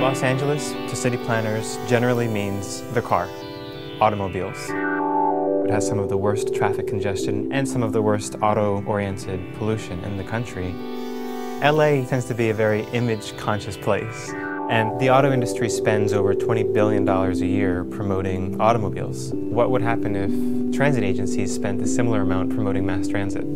Los Angeles, to city planners, generally means the car, automobiles. It has some of the worst traffic congestion and some of the worst auto-oriented pollution in the country. LA tends to be a very image-conscious place, and the auto industry spends over $20 billion a year promoting automobiles. What would happen if transit agencies spent a similar amount promoting mass transit?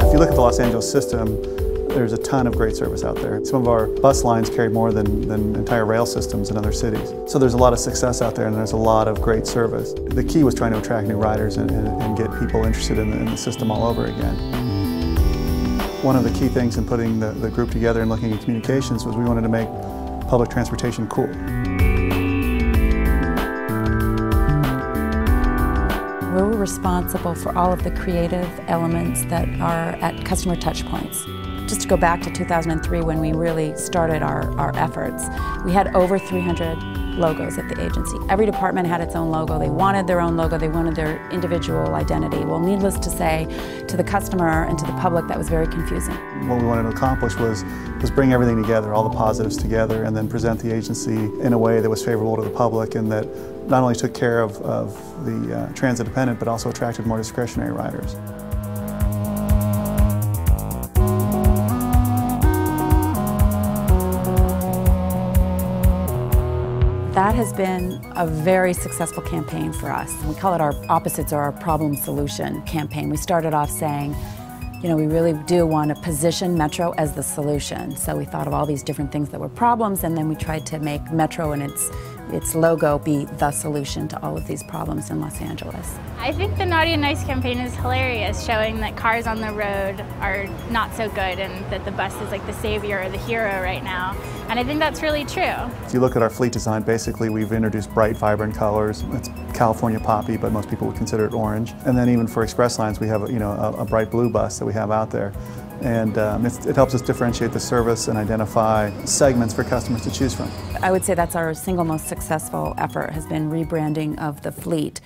If you look at the Los Angeles system, there's a ton of great service out there. Some of our bus lines carry more than entire rail systems in other cities. So there's a lot of success out there and there's a lot of great service. The key was trying to attract new riders and get people interested in the system all over again. One of the key things in putting the group together and looking at communications was we wanted to make public transportation cool. We're responsible for all of the creative elements that are at customer touch points. Just to go back to 2003 when we really started our efforts, we had over 300 logos at the agency. Every department had its own logo. They wanted their own logo. They wanted their individual identity. Well, needless to say, to the customer and to the public, that was very confusing. What we wanted to accomplish was bring everything together, all the positives together, and then present the agency in a way that was favorable to the public and that not only took care of the transit dependent, but also attracted more discretionary riders. That has been a very successful campaign for us. We call it our opposites or our problem solution campaign. We started off saying, you know, we really do want to position Metro as the solution. So we thought of all these different things that were problems, and then we tried to make Metro and its logo be the solution to all of these problems in Los Angeles. I think the Naughty and Nice campaign is hilarious, showing that cars on the road are not so good and that the bus is like the savior or the hero right now. And I think that's really true. If you look at our fleet design, basically we've introduced bright, vibrant colors. It's California poppy, but most people would consider it orange. And then even for express lines, we have a bright blue bus that we have out there. And it helps us differentiate the service and identify segments for customers to choose from. I would say that's our single most successful effort, has been rebranding of the fleet.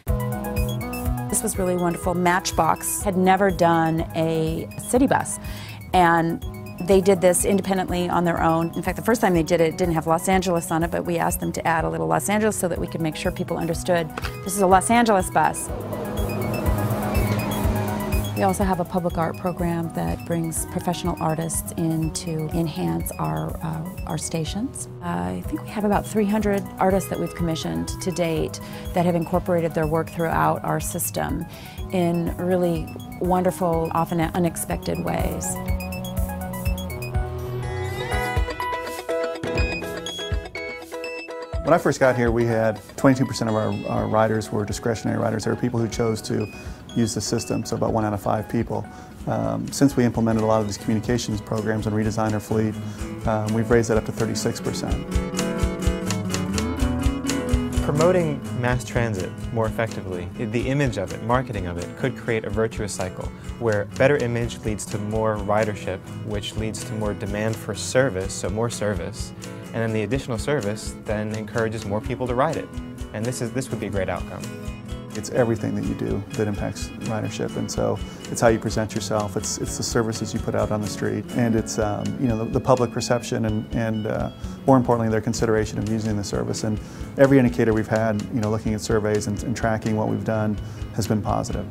This was really wonderful. Matchbox had never done a city bus, and they did this independently on their own. In fact, the first time they did it, it didn't have Los Angeles on it, but we asked them to add a little Los Angeles so that we could make sure people understood this is a Los Angeles bus. We also have a public art program that brings professional artists in to enhance our stations. I think we have about 300 artists that we've commissioned to date that have incorporated their work throughout our system in really wonderful, often unexpected ways. When I first got here, we had 22% of our riders were discretionary riders. There were people who chose to use the system, so about 1 out of 5 people. Since we implemented a lot of these communications programs and redesigned our fleet, we've raised that up to 36%. Promoting mass transit more effectively, the image of it, marketing of it, could create a virtuous cycle where better image leads to more ridership, which leads to more demand for service, so more service, and then the additional service then encourages more people to ride it. And this would be a great outcome. It's everything that you do that impacts ridership, and so it's how you present yourself, it's the services you put out on the street, and it's the public perception and more importantly their consideration of using the service. And every indicator we've had, looking at surveys and tracking what we've done, has been positive.